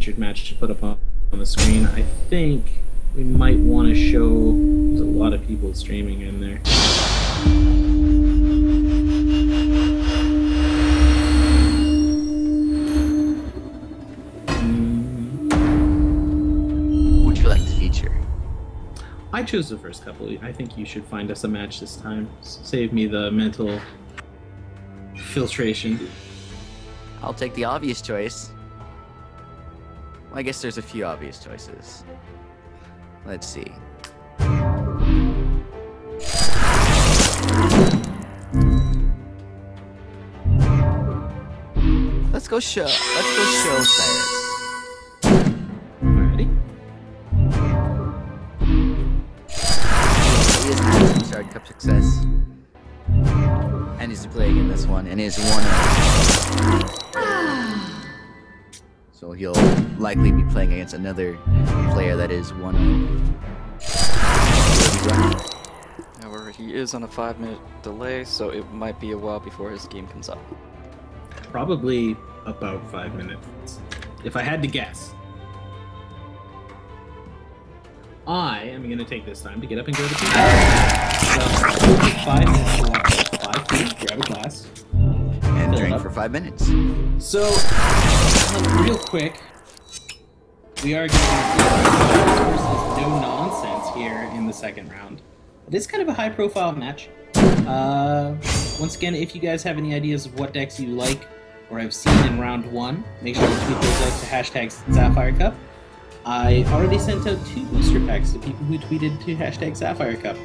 featured match to put up on the screen. I think we might want to show. There's a lot of people streaming in there. Would you like to feature? I chose the first couple. I think you should find us a match this time. Save me the mental filtration. I'll take the obvious choice. Well, I guess there's a few obvious choices. Let's see. Let's go show Cyrus. Alrighty. He has had some Shard Cup success. And he's playing in this one, and is 1-0. So he'll likely be playing against another player that is 1-0. However, he is on a 5-minute delay, so it might be a while before his game comes up. Probably about 5 minutes, if I had to guess. I am going to take this time to get up and go to the so, 5 minutes to walk 5 feet, grab a glass, And drink for 5 minutes. So, real quick, we are going to versus no nonsense here in the second round. It is kind of a high-profile match. Once again, if you guys have any ideas of what decks you like or have seen in round 1, make sure you tweet those out to hashtag Sapphire Cup. I already sent out 2 booster packs to people who tweeted to hashtag Sapphire Cup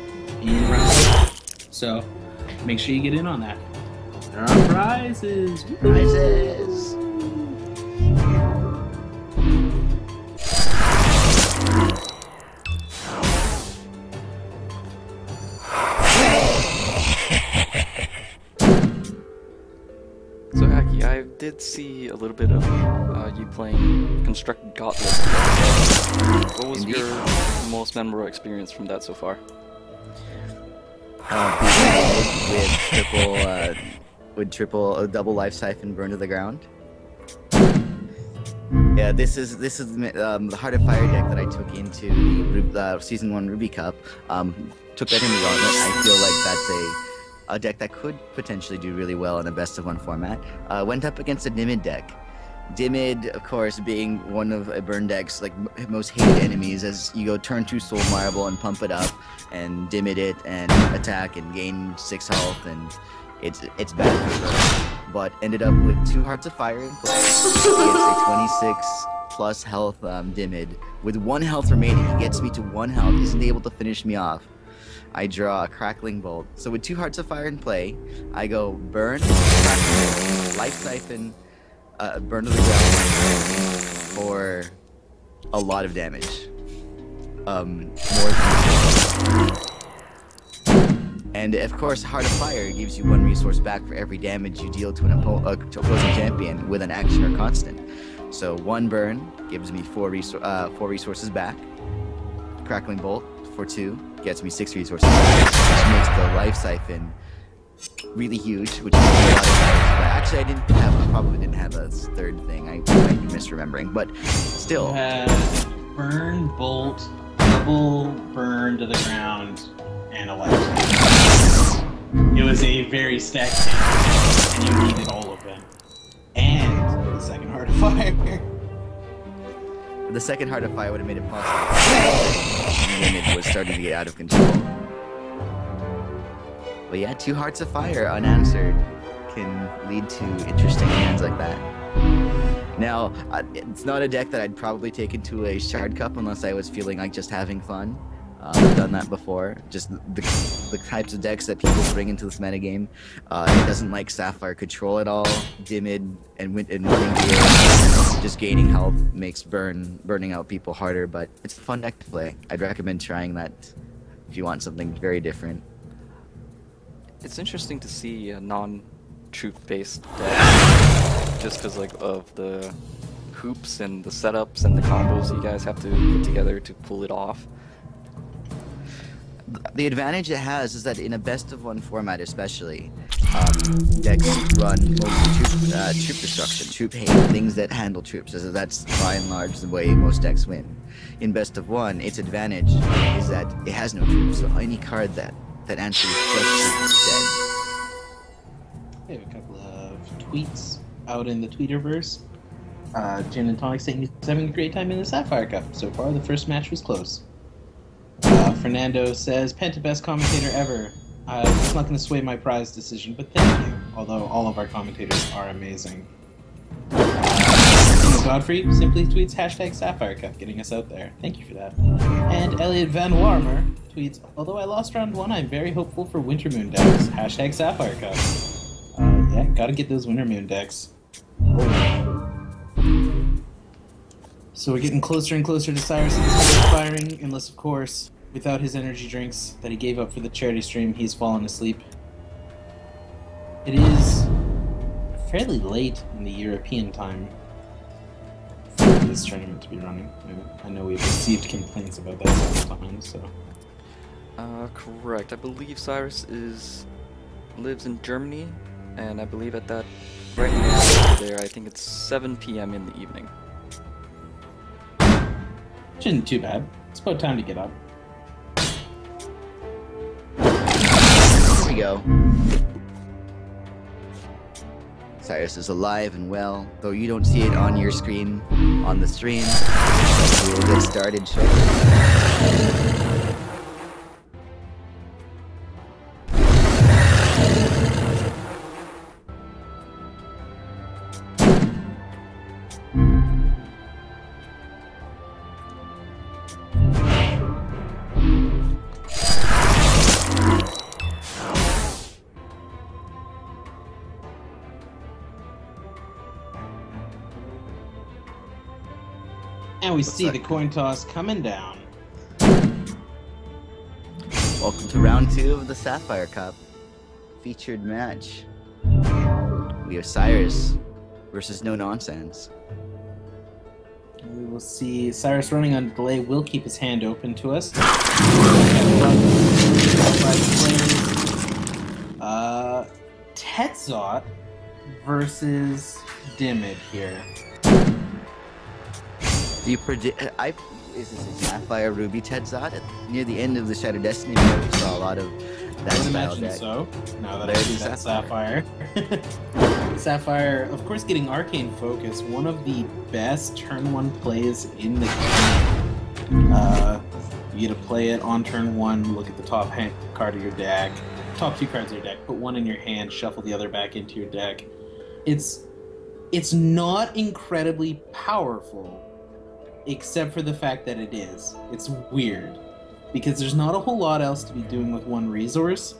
in round 1. So, make sure you get in on that. There are prizes! Prizes! So, Hacky, I did see a little bit of you playing Constructed Gauntlet. What was your most memorable experience from that so far? With triple double life siphon burn to the ground. Yeah, this is the Heart of Fire deck that I took into the Season 1 Ruby Cup. Took that into Gauntlet. I feel like that's a deck that could potentially do really well in a best of 1 format. Went up against a Dimid deck. Dimid, of course, being one of a burn deck's like most hated enemies, as you go turn 2 Soul Marble and pump it up and Dimid it and attack and gain 6 health, and it's bad for her. But ended up with 2 Hearts of Fire in play. He gets a 26 plus health Dimid. With 1 health remaining, he gets me to 1 health, isn't able to finish me off. I draw a Crackling Bolt. So with 2 Hearts of Fire in play, I go Burn, Crackling Bolt, Life Siphon, Burn to the ground for a lot of damage. More than and of course, Heart of Fire gives you 1 resource back for every damage you deal to an opposing champion with an action or constant. So 1 burn gives me 4 resources back. Crackling Bolt for 2 gets me 6 resources back, which makes the Life Siphon really huge, which is a lot of damage. But actually, I probably didn't have a 3rd thing. I might be misremembering, but still. You had burn, bolt, double burn to the ground, and a life. It was a very stacked hand, and you needed all of them. And the second Heart of Fire. The second Heart of Fire would have made it possible when it was starting to get out of control. But yeah, 2 Hearts of Fire unanswered can lead to interesting hands like that. Now, it's not a deck that I'd probably take into a Shard Cup unless I was feeling like just having fun. I've done that before. Just the types of decks that people bring into this metagame. It doesn't like Sapphire control at all. Dimid and winning gear. Just gaining health makes burning out people harder, but it's a fun deck to play. I'd recommend trying that if you want something very different. It's interesting to see a non-troop-based deck, just because like of the hoops and the setups and the combos you guys have to put together to pull it off. the advantage it has is that in a best-of-1 format especially, decks run mostly troop destruction, troop hate, things that handle troops. So that's by and large the way most decks win. In best-of-1, its advantage is that it has no troops, so any card that answers just troops is dead. We have a couple of tweets out in the Tweeterverse. Gin and Tonic saying he's having a great time in the Sapphire Cup. So far, the first match was close. Fernando says, Penta best commentator ever. It's not going to sway my prize decision, but thank you. Although all of our commentators are amazing. Godfrey simply tweets hashtag Sapphire Cup, getting us out there. Thank you for that. And Elliot Van Warmer tweets, although I lost round 1, I'm very hopeful for Wintermoon decks. Hashtag Sapphire Cup. Yeah, gotta get those Wintermoon decks. So we're getting closer and closer to Cyrus firing, unless of course, without his energy drinks that he gave up for the charity stream, he's fallen asleep. It is fairly late in the European time for this tournament to be running. I know we've received complaints about that several times, so... Correct. I believe Cyrus lives in Germany, and I believe at that right now there, I think it's 7 p.m. in the evening. Which isn't too bad. It's about time to get up. Here we go. Cyrus is alive and well, though you don't see it on your screen, on the stream. But we will get started shortly. And we see the coin toss coming down. Welcome to round 2 of the Sapphire Cup. Featured match. We have Cyrus versus No Nonsense. We will see Cyrus running on delay will keep his hand open to us. Tetzot versus Dimid here. Do you predict? Is this a Sapphire Ruby Tetzot? Near the end of the Shattered Destiny, we saw a lot of that style deck. So, now that I see that Sapphire. Sapphire, of course, getting Arcane Focus, one of the best turn 1 plays in the game. You get to play it on turn 1, look at the top card of your deck, top 2 cards of your deck, put one in your hand, shuffle the other back into your deck. It's not incredibly powerful, except for the fact that it is. It's weird, because there's not a whole lot else to be doing with one resource,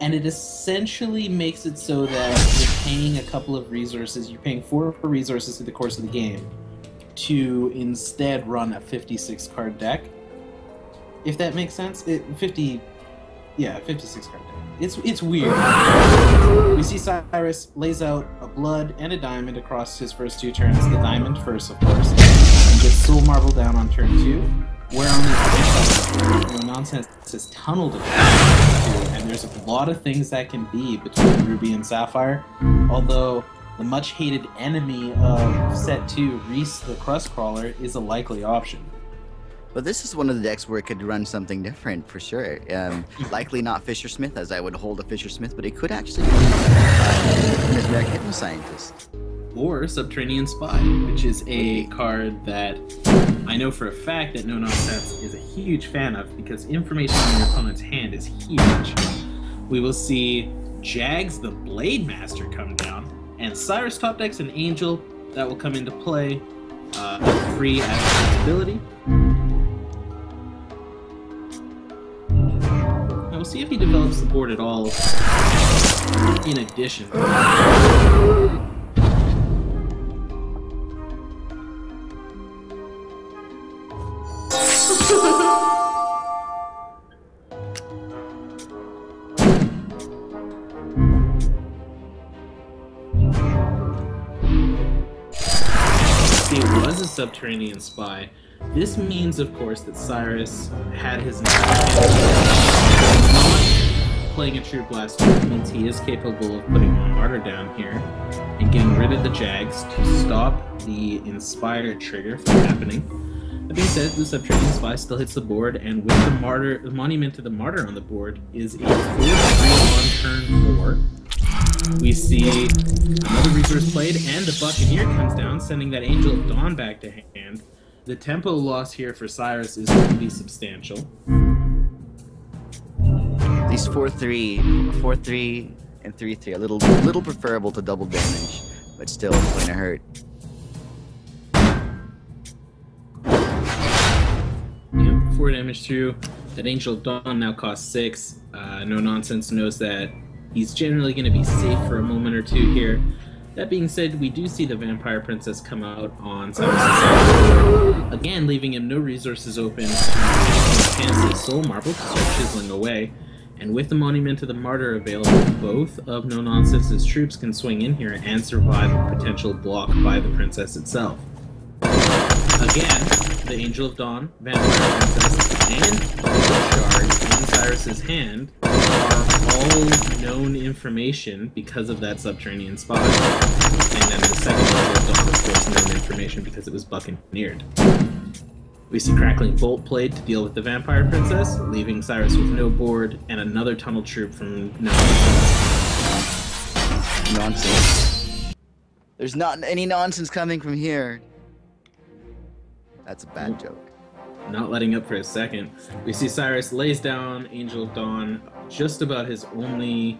and it essentially makes it so that you're paying a couple of resources, you're paying 4 resources through the course of the game, to instead run a 56 card deck, if that makes sense. 56 card deck. It's weird. We see Cyrus lays out a blood and a diamond across his first 2 turns, the diamond first of course, and gets Soul Marble down on turn 2, where on the other side, No Nonsense is tunneled it and there's a lot of things that can be between Ruby and Sapphire, although the much hated enemy of set 2, Reese the Crustcrawler, is a likely option. But this is one of the decks where it could run something different for sure. Likely not Fisher Smith, as I would hold a Fisher Smith, but it could actually be Mesmeric Hypnoscientist. Or Subterranean Spy, which is a card that I know for a fact that No Nonsense is a huge fan of, because information on your opponent's hand is huge. We will see Jags the Blade Master come down, and Cyrus top decks an Angel that will come into play, free as ability. We'll see if he develops the board at all in addition. It was a Subterranean Spy. This means, of course, that Cyrus had his playing a troop last turn means he is capable of putting a Martyr down here and getting rid of the Jags to stop the Inspire trigger from happening. That being said, the Subterranean Spy still hits the board, and with the Monument to the Martyr on the board is a 4-3 on turn 4. We see another resource played, and the Buccaneer comes down, sending that Angel of Dawn back to hand. The tempo loss here for Cyrus is going to be substantial. These 4-3, and 3-3, a little preferable to double damage, but still going to hurt. 4 damage through. That Angel of Dawn now costs 6. No Nonsense knows that he's generally going to be safe for a moment or two here. That being said, we do see the Vampire Princess come out on Cyrus's side, again leaving him no resources open to enhance his Soul Marble to start chiseling away. And with the Monument to the Martyr available, both of No Nonsense's troops can swing in here and survive a potential block by the Princess itself. Again, the Angel of Dawn, Vampire Princess, and Shards in Cyrus's hand are all known information because of that Subterranean Spy. And then the second Angel of Dawn, of course, known information because it was buccaneered. We see Crackling Bolt played to deal with the Vampire Princess, leaving Cyrus with no board and another Tunnel Troop from No Nonsense. There's not any nonsense coming from here. That's a bad joke. Not letting up for a second. We see Cyrus lays down Angel of Dawn, just about his only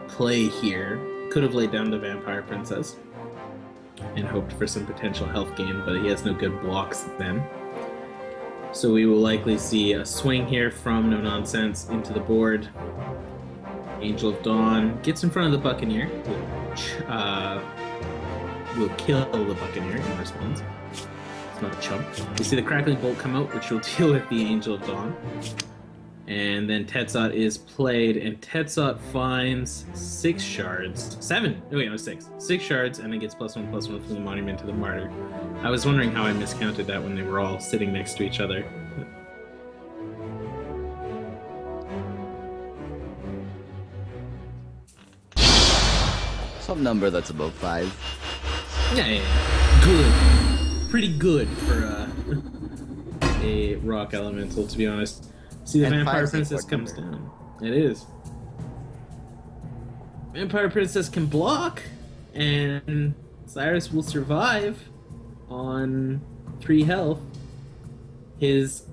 play here. Could have laid down the Vampire Princess and hoped for some potential health gain, but he has no good blocks then. So we will likely see a swing here from No Nonsense into the board. Angel of Dawn gets in front of the Buccaneer, which will kill the Buccaneer in response. It's not a chump. We see the Crackling Bolt come out, which will deal with the Angel of Dawn. And then Tetzot is played, and Tetzot finds 6 shards. 7! Oh wait, no, 6. 6 shards, and then gets +1/+1 from the Monument to the Martyr. I was wondering how I miscounted that when they were all sitting next to each other. Some number that's above 5. Yeah. Good. Pretty good for a rock elemental, to be honest. See, the Vampire Princess comes down. It is. Vampire Princess can block, and Cyrus will survive on 3 health. He is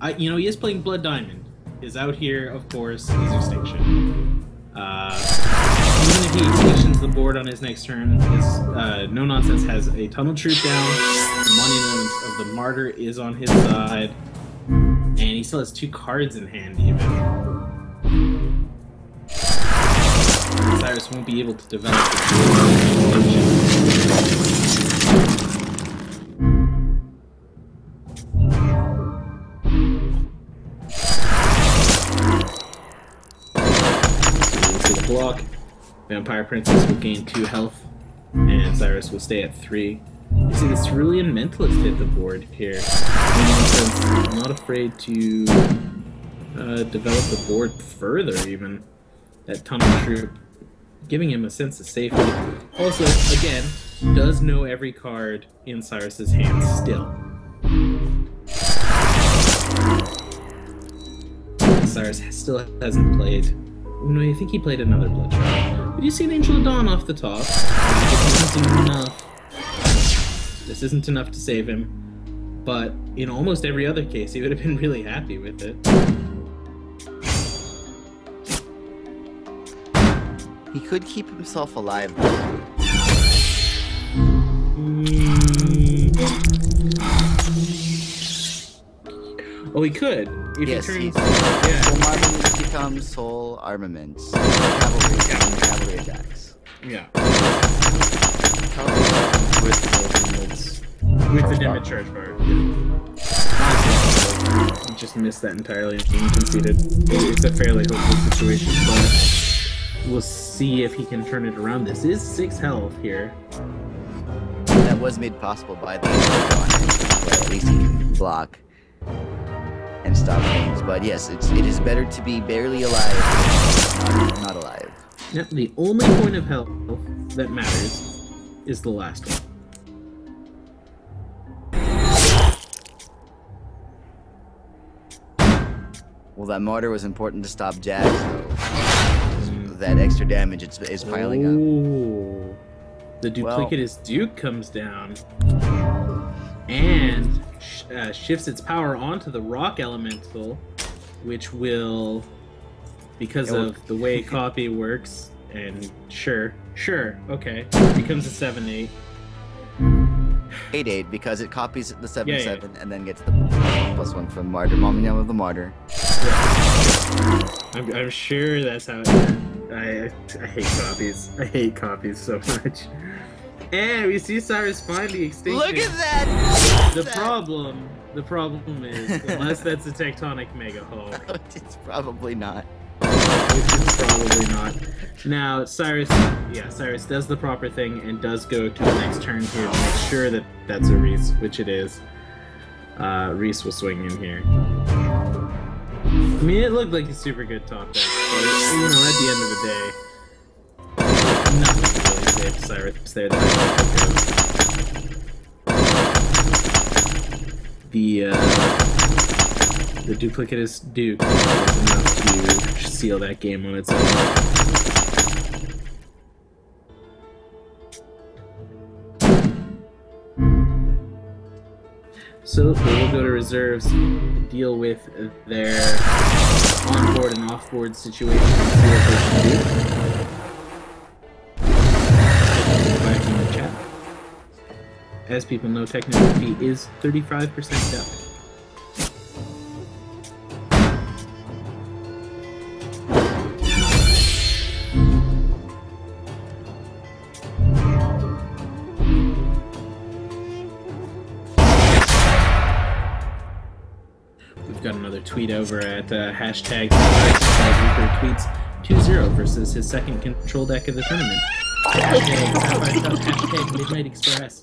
playing Blood Diamond. Is out here, of course, is Extinction. Even if he extinctions the board on his next turn, No Nonsense has a Tunnel Troop down, the Monument of the Martyr is on his side, and he still has 2 cards in hand even. Cyrus won't be able to develop the block. Vampire Princess will gain 2 health, and Cyrus will stay at 3. You see the Cerulean Mentalist hit the board here. I'm not afraid to develop the board further even. That Tunnel Troop, giving him a sense of safety. Also, again, does know every card in Cyrus's hand still. Cyrus still hasn't played. No, I think he played another Blood Trial. But you see an Angel of Dawn off the top. This isn't enough. This isn't enough to save him. But in almost every other case, he would have been really happy with it. He could keep himself alive. Oh, he could. If yes, he turns, Soul Armaments becomes Soul Armaments. Cavalry attacks. Yeah. With the damage charge bar. He just missed that entirely and conceded. It's a fairly hopeful situation, but we'll see if he can turn it around. This is 6 health here. That was made possible by the Angel of Dawn, but at least he can block. And can stop things. But yes, it is better to be barely alive than not alive. Yep, the only point of health that matters is the last one. Well, that mortar was important to stop Jax, though. That extra damage is piling up. Ooh. The duplicitous Duke comes down and shifts its power onto the rock elemental, which will, because of the way copy works, and sure, okay, becomes a 7/8. 8/8 because it copies the 7/7 and then gets the +1 from Martyr. Mommy of the Martyr. Yeah. I'm sure that's how it is. I hate copies. I hate copies so much. And we see Cyrus find the extinction. Look at that! The problem is, unless that's a tectonic mega hulk. It's probably not. Which is probably not. Now, Cyrus does the proper thing and does go to the next turn here to make sure that that's a Reese, which it is. Reese will swing in here. I mean, it looked like a super good top deck, but you know, at the end of the day, nothing really saved Cyrus there that I the duplicitous Duke was enough to seal that game on its own. So they will go to reserves, deal with their on-board and off-board situation and see what they can do. Back in the chat. As people know, technical fee is 35% depth. Got another tweet over at hashtag tweets 2-0 versus his second control deck of the tournament. Hashtag Midnight Express.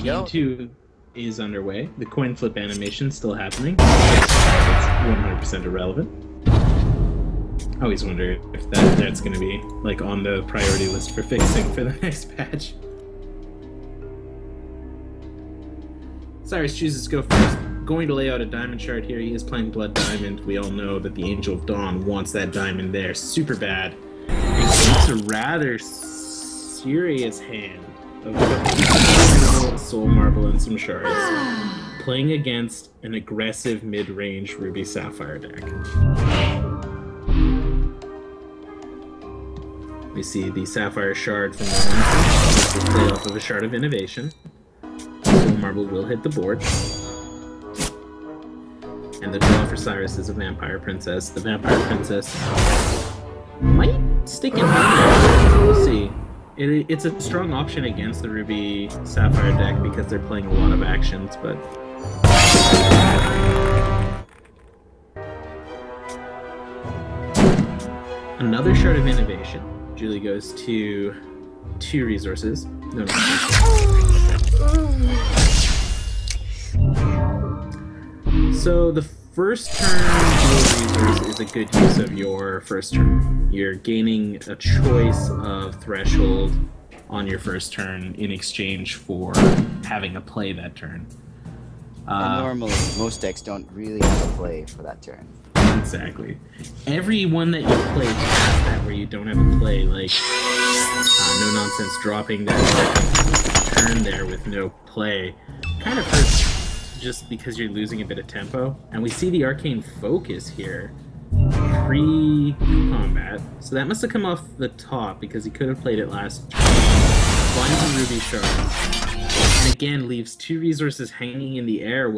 Game 2 is underway. The coin flip animation still happening. It's 100% irrelevant. I always wonder if that's going to be like on the priority list for fixing for the next patch. Cyrus chooses to go first. Going to lay out a diamond shard here. He is playing Blood Diamond. We all know that the Angel of Dawn wants that diamond there super bad. And keeps a rather serious hand of Soul Marble and some shards, playing against an aggressive mid-range Ruby Sapphire deck. We see the Sapphire Shard from the which is played off of a Shard of Innovation. Soul Marble will hit the board. And the draw for Cyrus is a Vampire Princess. The Vampire Princess might stick in there. We'll see. It's a strong option against the Ruby Sapphire deck because they're playing a lot of actions, but... Another Shard of Innovation. Julie goes to 2 resources. No. So the first turn dual resource is a good use of your first turn. You're gaining a choice of threshold on your first turn in exchange for having a play that turn. And normally, most decks don't really have a play for that turn. Exactly. Every one that you play past that where you don't have a play, like no nonsense dropping that second turn there with no play kind of hurts just because you're losing a bit of tempo. And we see the Arcane Focus here pre-combat. So that must have come off the top because he could have played it last turn. Finds a Ruby Shard. And again leaves 2 resources hanging in the air.